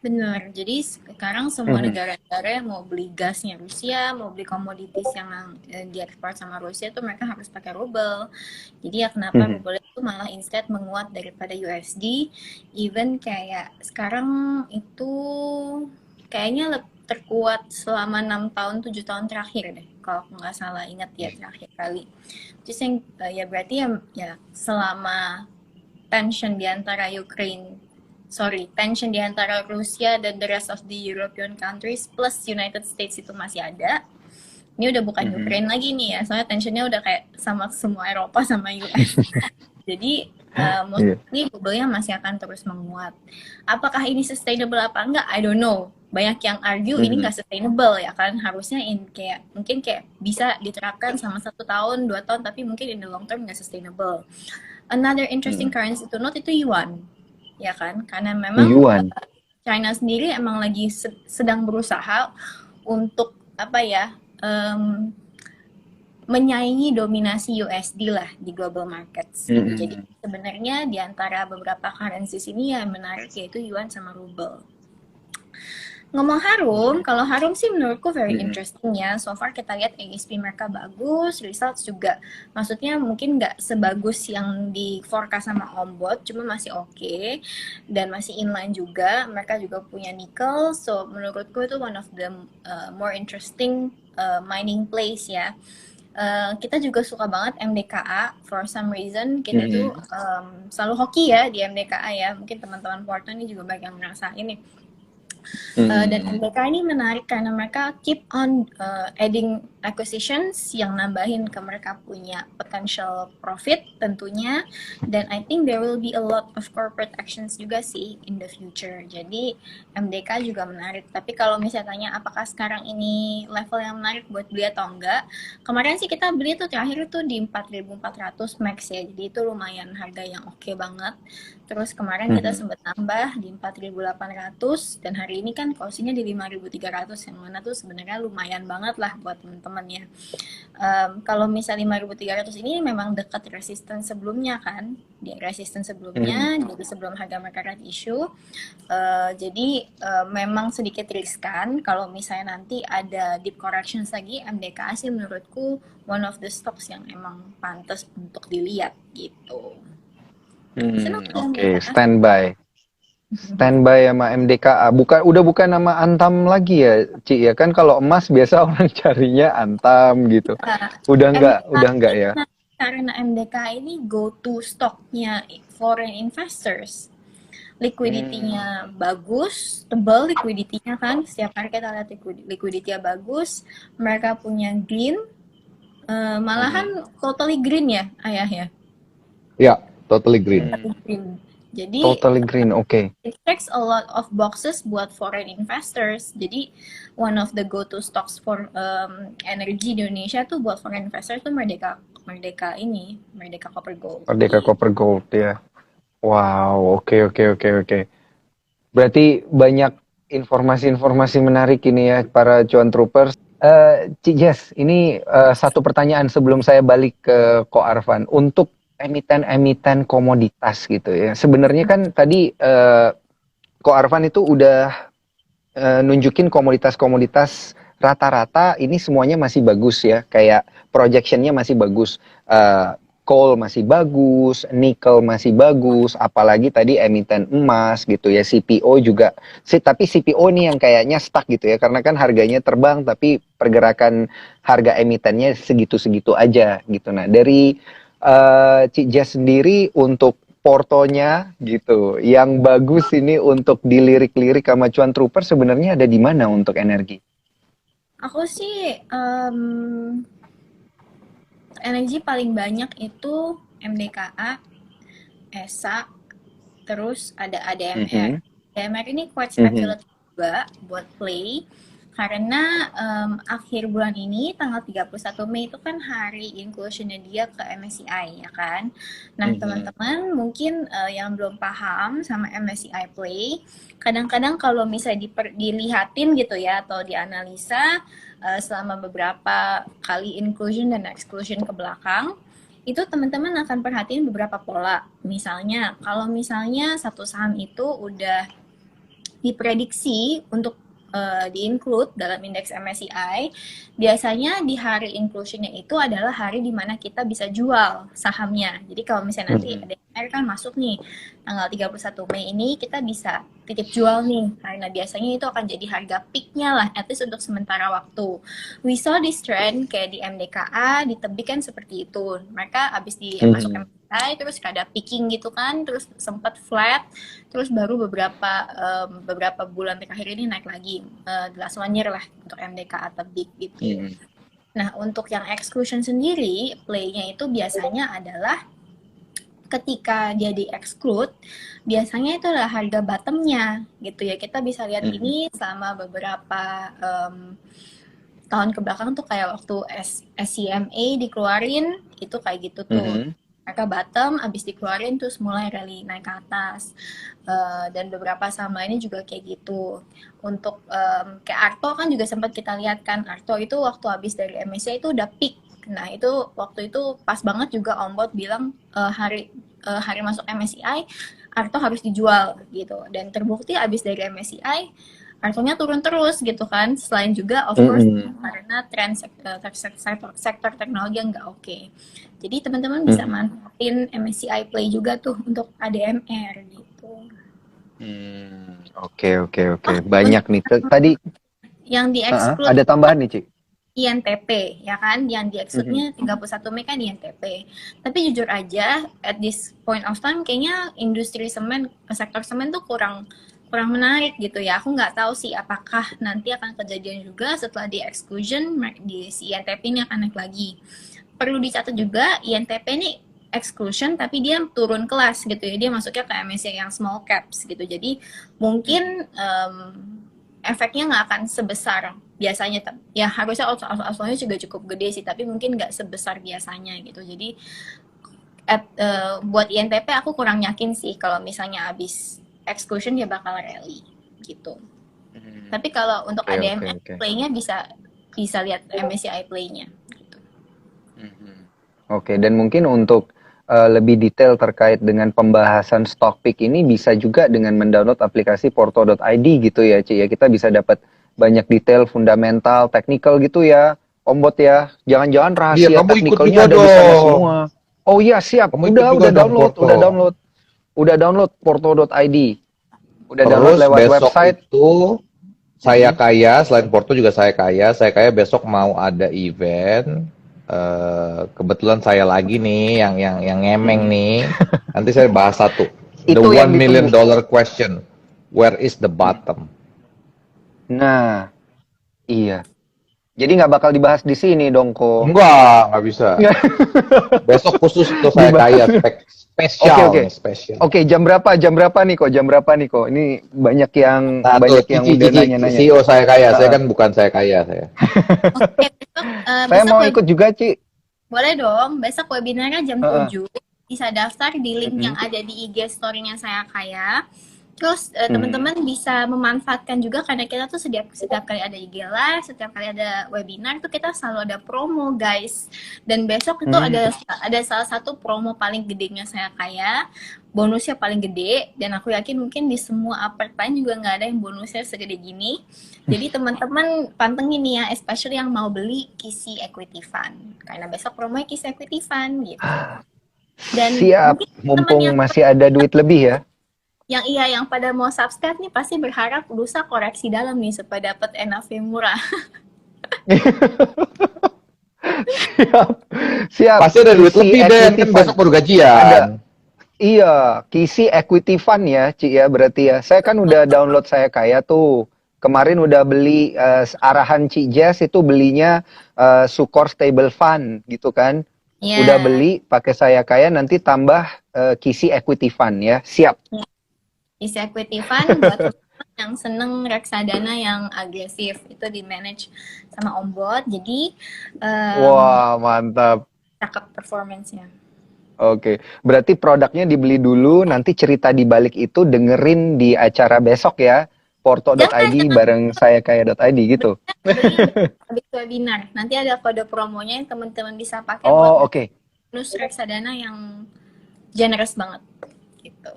Benar, jadi sekarang semua negara-negara yang mau beli gasnya Rusia, mau beli komoditis yang diekspor sama Rusia tuh mereka harus pakai rubel. Jadi ya kenapa rubel itu malah instead menguat daripada USD, even kayak sekarang itu kayaknya terkuat selama 6 tahun, 7 tahun terakhir deh, kalau aku nggak salah ingat ya terakhir kali. Terus yang ya berarti ya selama tension di antara tension di antara Rusia dan the rest of the European countries plus United States itu masih ada. Ini udah bukan Ukraine lagi nih ya, soalnya tensionnya udah kayak sama semua Eropa sama US. Jadi mostly bubble-nya masih akan terus menguat. Apakah ini sustainable apa enggak? I don't know. Banyak yang argue ini nggak sustainable ya kan. Harusnya mungkin kayak bisa diterapkan sama 1 tahun, 2 tahun, tapi mungkin in the long term nggak sustainable. Another interesting currency to note itu yuan, ya kan? Karena memang China sendiri emang lagi sedang berusaha untuk menyaingi dominasi USD lah di global markets. Jadi sebenarnya di antara beberapa currencies ini yang menarik yaitu yuan sama ruble. Ngomong harum, kalau harum sih menurutku very interesting ya. So far kita lihat ASP mereka bagus, results juga. Maksudnya mungkin nggak sebagus yang di forecast sama Ombot, cuma masih oke. Dan masih inline juga. Mereka juga punya nickel. So menurutku itu one of the more interesting mining place ya. Kita juga suka banget MDKA. For some reason kita tuh selalu hoki ya di MDKA ya. Mungkin teman-teman Porto ini juga banyak yang ngerasain ini. Dan MDK ini menarik karena mereka keep on adding acquisitions yang nambahin ke mereka punya potential profit tentunya, dan I think there will be a lot of corporate actions juga sih in the future. Jadi MDK juga menarik. Tapi kalau misalnya tanya apakah sekarang ini level yang menarik buat beli atau enggak, kemarin sih kita beli tuh terakhir tuh di 4.400 max ya, jadi itu lumayan harga yang oke banget. Terus kemarin kita sempat tambah di 4.800 dan hari ini kan closingnya di 5.300 yang mana tuh sebenarnya lumayan banget lah buat teman-teman ya. Kalau misalnya 5.300 ini memang dekat resistance sebelumnya kan, di resistance sebelumnya jadi sebelum harga mereka red issue. Jadi memang sedikit riskan kalau misalnya nanti ada deep corrections lagi. MDKA sih menurutku one of the stocks yang emang pantas untuk dilihat gitu. Oke, standby sama MDKA. Udah bukan nama Antam lagi ya, Ci ya kan? Kalau emas biasa orang carinya Antam gitu. Udah enggak ya. Karena MDKA ini go to stocknya foreign investors. Liquidity-nya bagus, tebal liquidity-nya kan. Setiap hari kita lihat liquidity-nya bagus. Mereka punya green, malahan totally green ya, Ayah ya? Ya, totally green. Jadi totally green, oke. It checks a lot of boxes buat foreign investors. Jadi one of the go-to stocks for energy di Indonesia tuh buat foreign investors tuh Merdeka Copper Gold. Merdeka Copper Gold ya. Wow, oke. Berarti banyak informasi-informasi menarik ini ya para cuan troopers. Ci Jess, ini satu pertanyaan sebelum saya balik ke Ko Arfan. Untuk emiten komoditas gitu ya. Sebenarnya kan tadi Ko Arfan itu udah nunjukin komoditas-komoditas rata-rata ini semuanya masih bagus ya. Kayak projectionnya masih bagus. Coal masih bagus, nickel masih bagus, apalagi tadi emiten emas gitu ya, CPO juga. Tapi CPO nih yang kayaknya stuck gitu ya, karena kan harganya terbang tapi pergerakan harga emitennya segitu-segitu aja gitu. Nah dari Cik Jess sendiri untuk portonya gitu, yang bagus ini untuk dilirik-lirik sama cuan trooper sebenarnya ada di mana untuk energi? Aku sih energi paling banyak itu MDKA, ESA, terus ada ADMR. ADMR ini quite speculative juga buat play. Karena akhir bulan ini tanggal 31 Mei itu kan hari inclusionnya dia ke MSCI ya kan. Nah teman-teman mungkin yang belum paham sama MSCI Play, kadang-kadang kalau misalnya dilihatin gitu ya atau dianalisa selama beberapa kali inclusion dan exclusion ke belakang, itu teman-teman akan perhatiin beberapa pola. Misalnya kalau misalnya satu saham itu udah diprediksi untuk di-include dalam indeks MSCI, biasanya di hari inclusionnya itu adalah hari di mana kita bisa jual sahamnya. Jadi kalau misalnya nanti ADMR kan masuk nih tanggal 31 Mei ini, kita bisa titip jual nih, karena biasanya itu akan jadi harga peak-nya lah, at least untuk sementara waktu. We saw this trend kayak di MDKA, di Tebik kan seperti itu. Mereka abis masuk MSCI, terus ada peaking gitu kan, terus sempat flat, terus baru beberapa bulan terakhir ini naik lagi, the last 1 year lah untuk MDK atau big gitu. Nah, untuk yang exclusion sendiri, play-nya itu biasanya adalah ketika dia di-exclude, biasanya itu adalah harga bottom-nya gitu ya. Kita bisa lihat ini selama beberapa tahun kebelakang tuh kayak waktu SCMA dikeluarin, itu kayak gitu tuh. Mereka bottom, abis dikeluarin terus mulai rally naik ke atas. Dan beberapa saham lainnya juga kayak gitu. Untuk kayak Arto kan juga sempat kita lihat kan, Arto itu waktu habis dari MSCI itu udah peak. Nah itu waktu itu pas banget juga Om Bot bilang hari masuk MSCI Arto harus dijual gitu, dan terbukti abis dari MSCI Artonya turun terus gitu kan, selain juga of course karena tren sektor teknologi yang nggak oke. Jadi teman-teman bisa manfaatin MSCI Play juga tuh untuk ADMR gitu. Oke. Banyak nih. Tadi yang di-exclude ada tambahan nih, Ci. INTP ya kan, yang di-exclude-nya 31 Mei kan INTP. Tapi jujur aja at this point of time kayaknya industri semen, sektor semen tuh kurang menarik gitu ya. Aku nggak tahu sih apakah nanti akan kejadian juga setelah di exclusion di si INTP ini akan naik lagi. Perlu dicatat juga INTP ini exclusion tapi dia turun kelas gitu ya. Dia masuknya ke MSCI yang small caps gitu. Jadi mungkin efeknya nggak akan sebesar biasanya. Ya harusnya outflow-nya juga cukup gede sih, tapi mungkin nggak sebesar biasanya gitu. Jadi buat INTP aku kurang yakin sih kalau misalnya habis exclusion dia bakal rally gitu. Tapi kalau untuk ADMR play-nya bisa lihat MSCI play-nya gitu. Oke, dan mungkin untuk lebih detail terkait dengan pembahasan stock pick ini bisa juga dengan mendownload aplikasi porto.id gitu ya, Ci ya. Kita bisa dapat banyak detail fundamental, technical gitu ya, Om Bot ya. Jangan-jangan rahasia technicalnya ada di sana semua. Oh iya, siap. Udah download porto.id. Udah download lewat website. Itu saya kaya, selain Porto juga saya kaya besok mau ada event. Kebetulan saya lagi nih yang ngemeng nih. Nanti saya bahas satu. The $1 million question. Where is the bottom? Nah, iya. Jadi nggak bakal dibahas di sini dong, kok. Nggak bisa. Besok khusus untuk saya kaya spesial. Oke, jam berapa nih kok? Ini banyak yang udah nanya-nanya. CEO saya kaya, saya kan bukan saya kaya saya. Oke, besok, saya mau ikut juga, Ci. Boleh dong, besok webinarnya jam 7. Bisa daftar di link yang ada di IG story-nya saya kaya. Terus teman-teman bisa memanfaatkan juga karena kita tuh setiap kali ada IG Live, setiap kali ada webinar tuh kita selalu ada promo, guys. Dan besok itu ada salah satu promo paling gedenya saya kaya, bonusnya paling gede, dan aku yakin mungkin di semua uppertime juga nggak ada yang bonusnya segede gini. Jadi teman-teman pantengin ya, especially yang mau beli KISI Equity Fund, karena besok promonya KISI Equity Fund gitu. Dan siap, mumpung masih ada duit lebih ya. Yang pada mau subscribe nih pasti berharap lusa koreksi dalam nih supaya dapat NAV murah. Siap. Pasti ada duit lebih deh, kan besok baru gajian. Iya, KISI Equity Fund ya, Ci ya, berarti ya. Saya kan udah download saya kaya tuh. Kemarin udah beli arahan Ci Jess itu belinya Sukor Stable Fund gitu kan. Yeah. Udah beli pakai saya kaya, nanti tambah KISI Equity Fund ya. Siap. KISI Equity Fund buat yang seneng reksadana yang agresif itu di manage sama Om Bot. Jadi wah, mantap. Cakep performance-nya. Oke, berarti produknya dibeli dulu, nanti cerita di balik itu dengerin di acara besok ya, porto.id bareng saya kaya.id gitu. Habis webinar, nanti ada kode promonya yang teman-teman bisa pakai buat bonus reksadana yang generous banget. Gitu.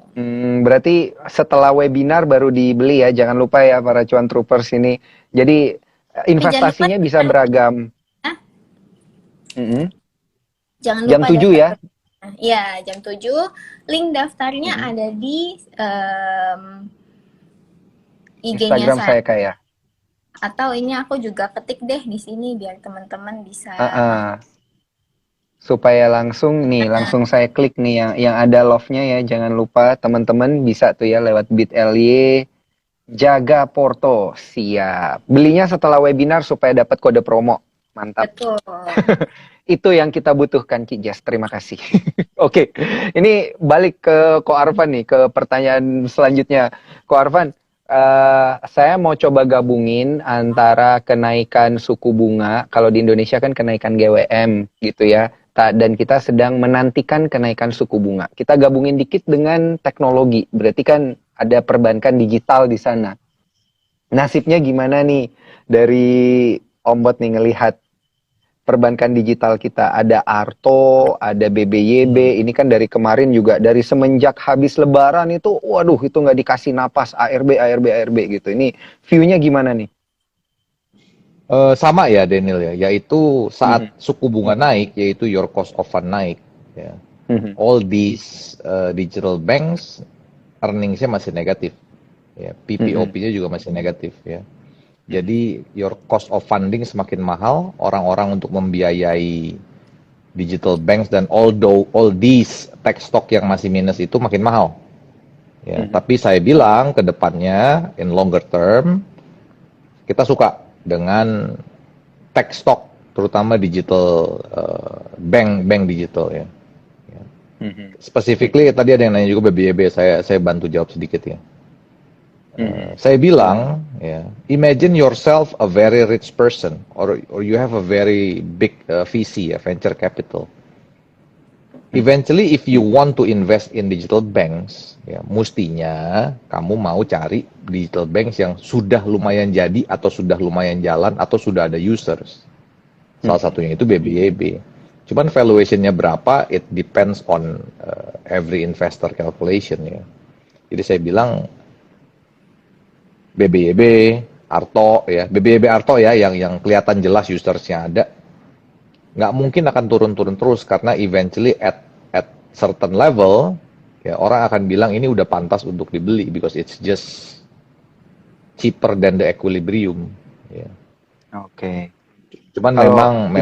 Berarti setelah webinar baru dibeli ya, jangan lupa ya para cuan troopers ini. Jadi investasinya bisa beragam. Jangan lupa jam 7 ya? Iya, jam 7. Link daftarnya ada di IG-nya Instagram saya kaya. Atau ini aku juga ketik deh di sini biar teman-teman bisa. supaya langsung saya klik nih yang ada love-nya ya. Jangan lupa teman-teman bisa tuh ya lewat bit.ly Jaga Porto. Siap. Belinya setelah webinar supaya dapat kode promo. Mantap. Betul. Itu yang kita butuhkan, Ki Jas. Terima kasih. Oke, ini balik ke Ko Arfan nih, ke pertanyaan selanjutnya. Ko Arfan, saya mau coba gabungin antara kenaikan suku bunga, kalau di Indonesia kan kenaikan GWM gitu ya, dan kita sedang menantikan kenaikan suku bunga. Kita gabungin dikit dengan teknologi, berarti kan ada perbankan digital di sana. Nasibnya gimana nih dari Om Bot nih ngelihat perbankan digital kita? Ada Arto, ada BBYB, ini kan dari kemarin juga, dari semenjak habis lebaran itu, waduh itu nggak dikasih napas, ARB gitu. Ini view-nya gimana nih? Sama ya Daniel ya, yaitu saat suku bunga naik, yaitu your cost of fund naik. Ya. All these digital banks, earnings-nya masih negatif. Ya, PPOP-nya juga masih negatif ya. Jadi your cost of funding semakin mahal, orang-orang untuk membiayai digital banks dan all these tech stock yang masih minus itu makin mahal. Ya, tapi saya bilang ke depannya in longer term kita suka dengan tech stock, terutama digital bank digital ya. Specifically tadi ada yang nanya juga BBYB, saya bantu jawab sedikit ya. Saya bilang, ya, imagine yourself a very rich person, or you have a very big VC, venture capital. Eventually, if you want to invest in digital banks, ya, mustinya kamu mau cari digital banks yang sudah lumayan jadi, atau sudah lumayan jalan, atau sudah ada users. Salah satunya itu BBYB. Cuman valuationnya berapa, it depends on every investor calculation ya. Jadi saya bilang, BBYB, Arto ya, BBYB Arto ya yang kelihatan jelas usersnya ada, nggak mungkin akan turun-turun terus karena eventually at certain level ya orang akan bilang ini udah pantas untuk dibeli because it's just cheaper than the equilibrium. Ya. Oke. Cuman memang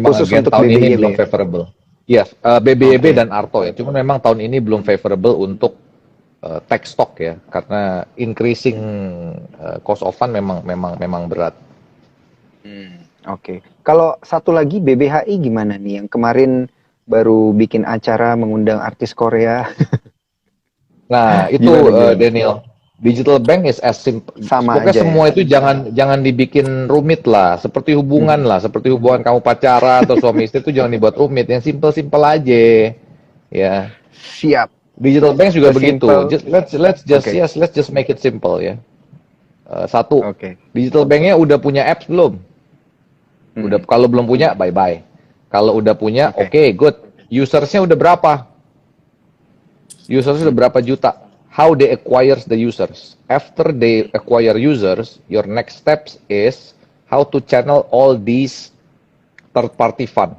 khusus again, untuk tahun BBYB ini belum ya? favorable. Yes, BBYB dan Arto ya. Cuman memang tahun ini belum favorable untuk tech stock ya, karena increasing cost of fund memang berat. Oke. Kalau satu lagi BBHI gimana nih yang kemarin baru bikin acara mengundang artis Korea? Nah itu Gimana? Daniel, digital bank is as simple. Sama Pokoknya aja semua ya? itu jangan dibikin rumit lah, seperti hubungan lah, seperti hubungan kamu pacaran atau suami istri itu jangan dibuat rumit, yang simple aja ya. Siap. Digital banks juga begitu. Let's just make it simple ya. Satu, digital banknya udah punya apps belum? Udah, kalau belum punya, bye bye. Kalau udah punya, oke, good. Usersnya udah berapa? Usersnya udah berapa juta? How they acquire the users? After they acquire users, your next steps is how to channel all these third party fund.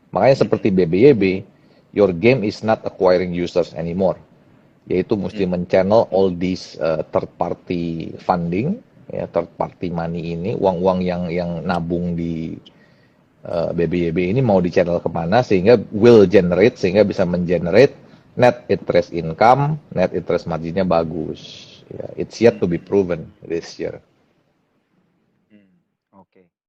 Makanya seperti BBYB, your game is not acquiring users anymore, yaitu mesti men-channel all these third party funding, ya, third party money ini, uang-uang yang nabung di BBYB ini mau di-channel kemana sehingga sehingga bisa men-generate net interest income, net interest marginnya bagus. Ya, it's yet to be proven this year.